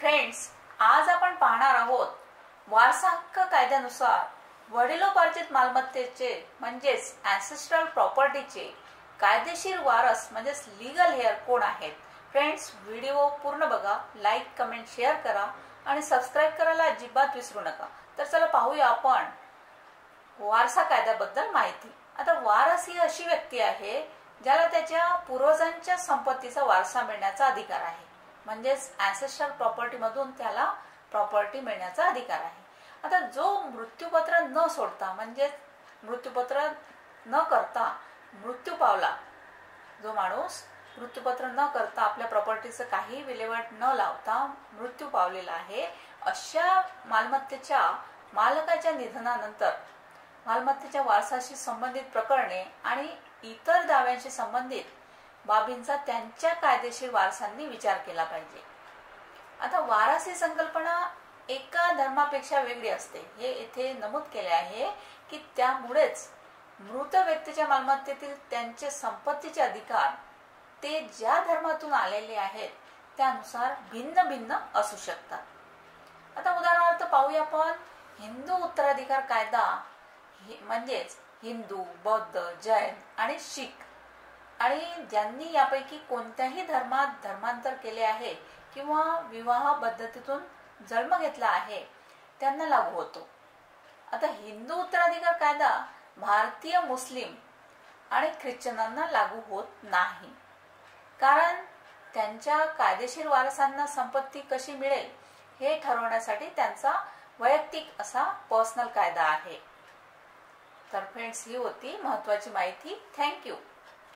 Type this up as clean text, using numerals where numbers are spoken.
Friends, आज आपण पाहणार आहोत वारसा हक्क कायद्यानुसार वडिलोपार्जित मालमत्तेचे म्हणजेच अँसेस्ट्रल प्रॉपर्टीचे कायदेशीर वारस म्हणजेच लीगल हेअर कोण आहेत. फ्रेंड्स, व्हिडिओ पूर्ण बघा, लाईक, कमेंट, शेअर करा आणि सबस्क्राईब करायला अजिबात विसरू नका. तर चला पाहूया आपण वारसा कायद्याबद्दल माहिती. आता वारस ही अशी व्यक्ती आहे ज्याला त्याच्या पूर्वजांच्या संपत्तीचा वारसा मिळण्याचा अधिकार आहे. म्हणजेच अँसेस्ट्रल प्रॉपर्टी मधून त्याला प्रॉपर्टी मिळण्याचा अधिकार आहे. आता जो मृत्यूपत्र न सोडता म्हणजे मृत्यूपत्र न करता मृत्यू पावला, जो माणूस मृत्यूपत्र न करता आपल्या प्रॉपर्टीचं काही विल्हेवाट न लावता मृत्यू पावलेला आहे, अशा मालमत्तेच्या मालकाच्या निधनानंतर मालमत्तेच्या वारसाशी संबंधित प्रकरणे आणि इतर दाव्यांशी संबंधित बाबींचा त्यांच्या कायदेशीर वारसांनी विचार केला पाहिजे. आता वारस ही संकल्पना एका धर्मापेक्षा वेगळी असते हे येथे नमूद केले आहे की त्यामुळेच मृत व्यक्तीच्या मालमत्तेतील त्यांचे संपत्तीचे अधिकार ते ज्या धर्मातून आलेले आहेत त्यानुसार भिन्न भिन्न असू शकतात. आता उदाहरणार्थ पाहूया आपण हिंदू उत्तराधिकार कायदा म्हणजेच हिंदू, बौद्ध, जैन आणि शीख आणि ज्यांनी यापैकी कोणत्याही धर्मात धर्मांतर केले आहे किंवा विवाह पद्धतीतून जन्म घेतला आहे त्यांना लागू होतो. आता हिंदू उत्तराधिकार कायदा भारतीय मुस्लिम आणि ख्रिश्चनांना लागू होत नाही, कारण त्यांच्या कायदेशीर वारसांना संपत्ती कशी मिळेल हे ठरवण्यासाठी त्यांचा वैयक्तिक असा पर्सनल कायदा आहे. तर फ्रेंड्स, ही होती महत्त्वाची माहिती. थँक्यू.